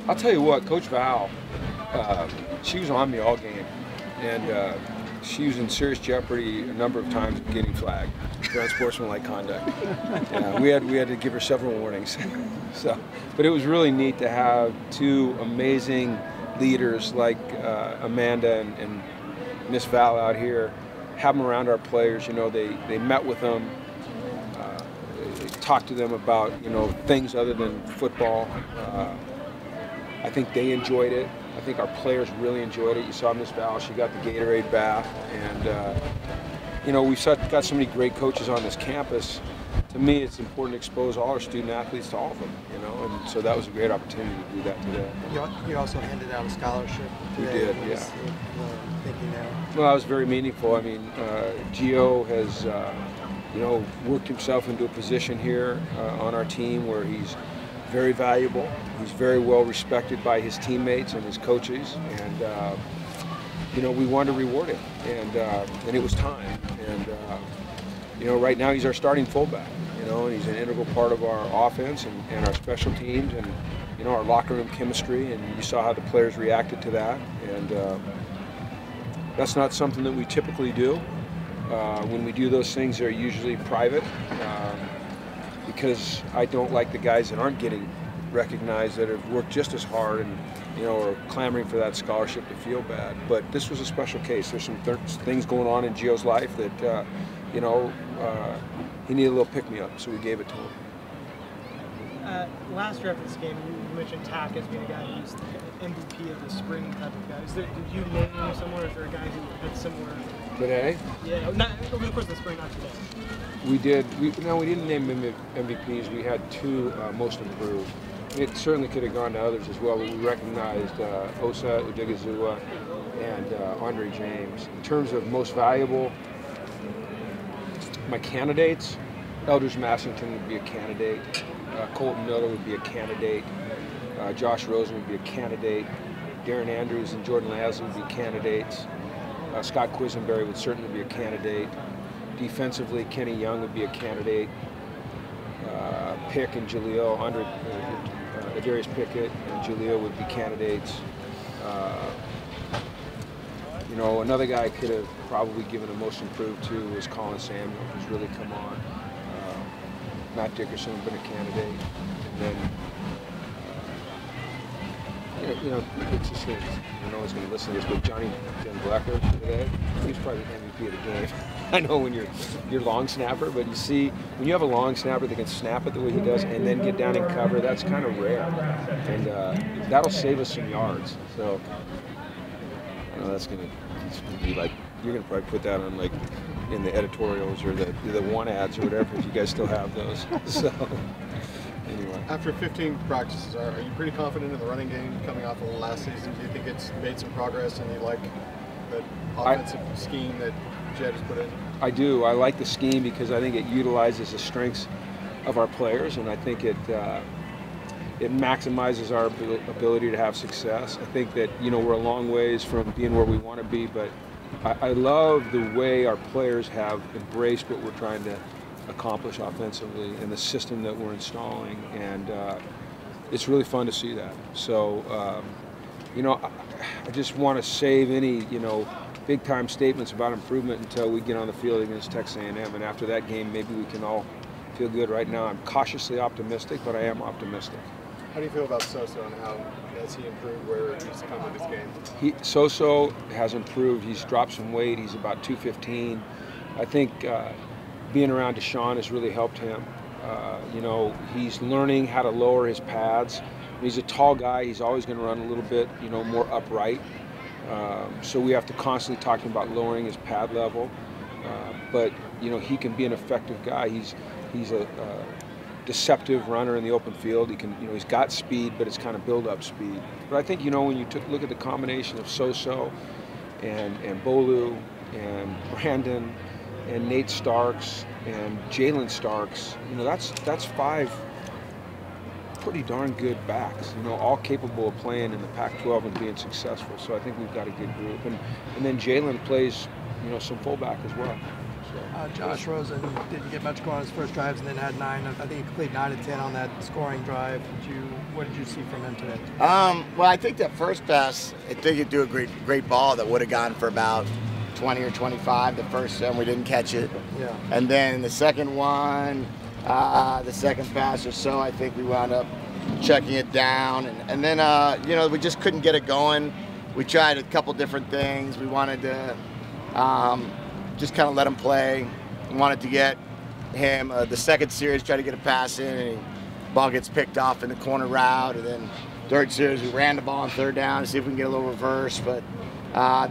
I'll tell you what, Coach Val, she was on me all game, and she was in serious jeopardy a number of times of getting flagged for unsportsmanlike conduct. Yeah, we had to give her several warnings. But it was really neat to have two amazing leaders like Amanda and Miss Val out here, have them around our players. You know, they met with them, they talked to them about, you know, things other than football. I think they enjoyed it. I think our players really enjoyed it. You saw Miss Val, she got the Gatorade bath, and you know, we've got so many great coaches on this campus. To me, it's important to expose all our student athletes to all of them, you know, and so that was a great opportunity to do that today. You also handed out a scholarship today. We did, yeah. Thinking there. Well, that was very meaningful. I mean, Gio has, you know, worked himself into a position here on our team where he's very valuable. He's very well respected by his teammates and his coaches, and you know, we wanted to reward him, and it was time. And you know, right now he's our starting fullback. You know, and he's an integral part of our offense and our special teams, and you know, our locker room chemistry. And you saw how the players reacted to that. And that's not something that we typically do. When we do those things, they're usually private. Because I don't like the guys that aren't getting recognized, that have worked just as hard and, you know, are clamoring for that scholarship to feel bad. But this was a special case. There's some things going on in Gio's life that, you know, he needed a little pick-me-up, so we gave it to him. Last year after this game, you mentioned Tack as being a guy who's the MVP of the spring type of guy. Did you name him somewhere? Is there a guy who had similar? Today? Yeah, not over the course of the spring, not today. We did. No, we didn't name MVPs. We had two most improved. It certainly could have gone to others as well, but we recognized Osa Udigazua and Andre James. In terms of most valuable, my candidates, Eldridge Massington would be a candidate. Colton Miller would be a candidate. Josh Rosen would be a candidate. Darren Andrews and Jordan Lasley would be candidates. Scott Quisenberry would certainly be a candidate. Defensively, Kenny Young would be a candidate. Pick and Jaleel, Darius Pickett and Jaleel would be candidates. You know, another guy I could have probably given a most improved to was Colin Samuel, who's really come on. Matt Dickerson would have been a candidate. And then, you know, it's just, I don't know who's going to listen to this, but Johnny Blacker today, he's probably the MVP of the game. I know when you're long snapper, but you see, when you have a long snapper that can snap it the way he does and then get down and cover, that's kind of rare. And that'll save us some yards. So, I know that's going to be like, you're going to probably put that on like in the editorials or the one ads or whatever, if you guys still have those. So, anyway. After 15 practices, are you pretty confident in the running game coming off of last season? Do you think it's made some progress and you like the offensive scheme that Jed has put in? I do. I like the scheme because I think it utilizes the strengths of our players, and I think it maximizes our ability to have success. I think that, you know, we're a long ways from being where we want to be, but I love the way our players have embraced what we're trying to accomplish offensively and the system that we're installing, and it's really fun to see that. So, you know, I just want to save any, you know, big-time statements about improvement until we get on the field against Texas A&M, and after that game, maybe we can all feel good. Right now, I'm cautiously optimistic, but I am optimistic. How do you feel about Soso and how has he improved where he's come with his game? Soso has improved. He's dropped some weight. He's about 215. I think being around Deshaun has really helped him. You know, he's learning how to lower his pads. He's a tall guy. He's always going to run a little bit, you know, more upright. So we have to constantly talk about lowering his pad level. But, you know, he can be an effective guy. He's a deceptive runner in the open field. He can, you know, he's got speed, but it's kind of build-up speed. But I think, you know, when you look at the combination of Soso and Bolu and Brandon and Nate Starks and Jalen Starks, you know, that's five pretty darn good backs, you know, all capable of playing in the Pac-12 and being successful. So I think we've got a good group. And then Jalen plays, you know, some fullback as well. Josh Rosen didn't get much going on his first drives and then had 9. I think he completed 9 of 10 on that scoring drive. What did you see from him today? Well, I think that first pass, I think he'd do a great ball that would have gone for about 20 or 25. The first one, we didn't catch it. Yeah. And then the second one, the second pass or so, I think we wound up checking it down. And then, you know, we just couldn't get it going. We tried a couple different things. We wanted to just kind of let him play. We wanted to get him, the second series, try to get a pass in, and ball gets picked off in the corner route. And then third series, we ran the ball on third down to see if we can get a little reverse. But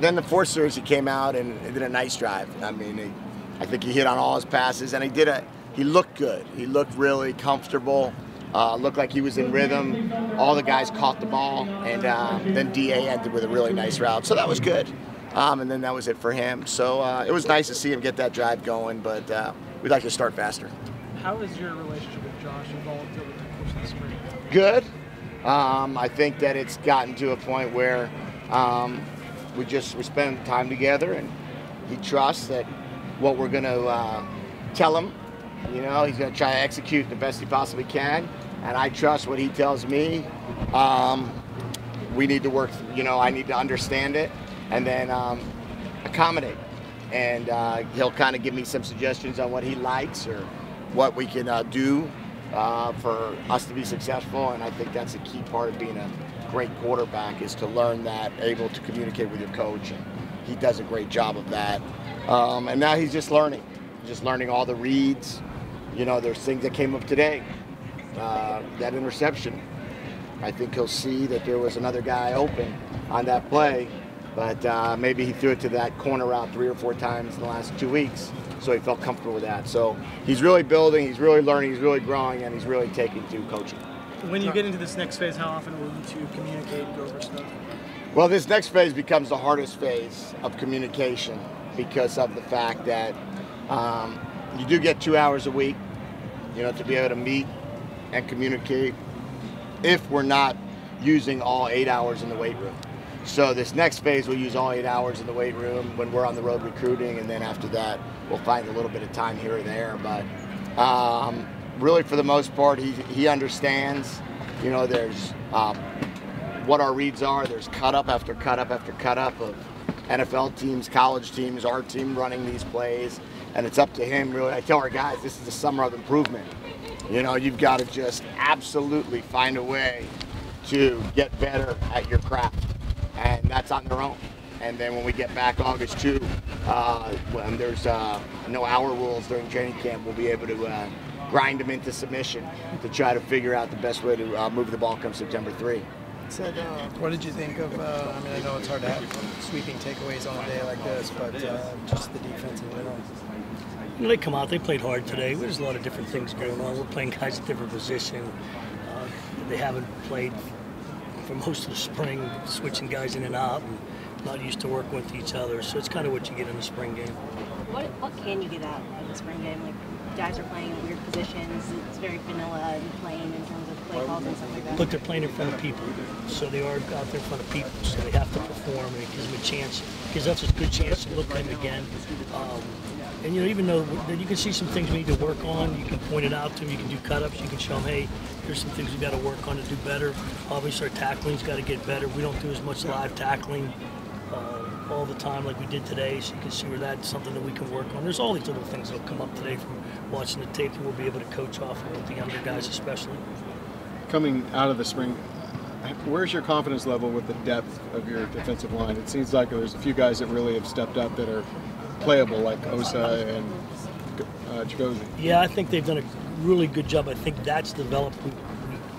then the fourth series, he came out and did a nice drive. I mean, I think he hit on all his passes, and he looked good. He looked really comfortable. Looked like he was in rhythm. All the guys caught the ball, and then DA ended with a really nice route. So that was good. And then that was it for him. So it was nice to see him get that drive going, but we'd like to start faster. How has your relationship with Josh evolved over the course of the spring? Good. I think that it's gotten to a point where we spend time together, and he trusts that what we're going to tell him, you know, he's going to try to execute the best he possibly can, and I trust what he tells me. We need to work, you know, I need to understand it and then accommodate. And he'll kind of give me some suggestions on what he likes or what we can do for us to be successful. And I think that's a key part of being a great quarterback, is to learn that, able to communicate with your coach. And he does a great job of that. And now he's just learning all the reads. You know, there's things that came up today. That interception, I think he'll see that there was another guy open on that play, but maybe he threw it to that corner route 3 or 4 times in the last 2 weeks, so he felt comfortable with that. So he's really building, he's really learning, he's really growing, and he's really taking to coaching. When you get into this next phase, how often will you two communicate and go over stuff? Well, this next phase becomes the hardest phase of communication because of the fact that you do get 2 hours a week, you know, to be able to meet and communicate if we're not using all 8 hours in the weight room. So this next phase, we'll use all 8 hours in the weight room when we're on the road recruiting, and then after that, we'll find a little bit of time here or there. But really, for the most part, he understands, you know, there's what our reads are. There's cut up after cut up after cut up of NFL teams, college teams, our team running these plays, and it's up to him, really. I tell our guys, this is the summer of improvement. You know, you've got to just absolutely find a way to get better at your craft, and that's on their own. And then when we get back August 2, when there's no hour rules during training camp, we'll be able to grind them into submission to try to figure out the best way to move the ball come September 3. Said, what did you think of, I mean, I know it's hard to have sweeping takeaways on a day like this, but just the defense in general. You know, they come out, they played hard today. There's a lot of different things going on. We're playing guys at different positions. They haven't played for most of the spring, switching guys in and out, and not used to working with each other. So it's kind of what you get in the spring game. What can you get out of the spring game? Like, guys are playing in weird positions. It's very vanilla and plain in terms of play calls and stuff like that. But they're playing in front of people, so they are out there in front of people, so they have to perform, and it gives them a chance, gives us a good chance to look at them again. And you know, even though you can see some things we need to work on, you can point it out to them, you can do cut-ups, you can show them, hey, here's some things we've got to work on to do better. Obviously our tackling's got to get better. We don't do as much live tackling all the time like we did today, so you can see where that's something that we can work on. There's all these little things that'll come up today from watching the tape that we'll be able to coach off of with the younger guys especially. Coming out of the spring, where's your confidence level with the depth of your defensive line? It seems like there's a few guys that really have stepped up that are playable, like Osa and Chigozie. Yeah, I think they've done a really good job. I think that's developed.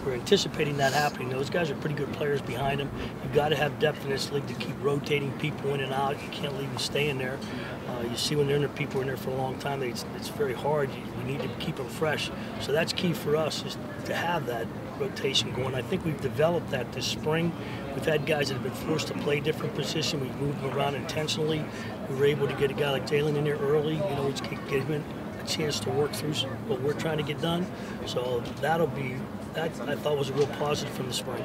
We're anticipating that happening. Those guys are pretty good players behind them. You've got to have depth in this league to keep rotating people in and out. You can't leave them staying there. You see when they're in there, people are in there for a long time. It's very hard. We need to keep them fresh. So that's key for us, is to have that rotation going. I think we've developed that this spring. We've had guys that have been forced to play different positions. We've moved them around intentionally. We were able to get a guy like Jalen in there early, you know, which could give him a chance to work through what we're trying to get done. So that'll be, that I thought was a real positive from the spring.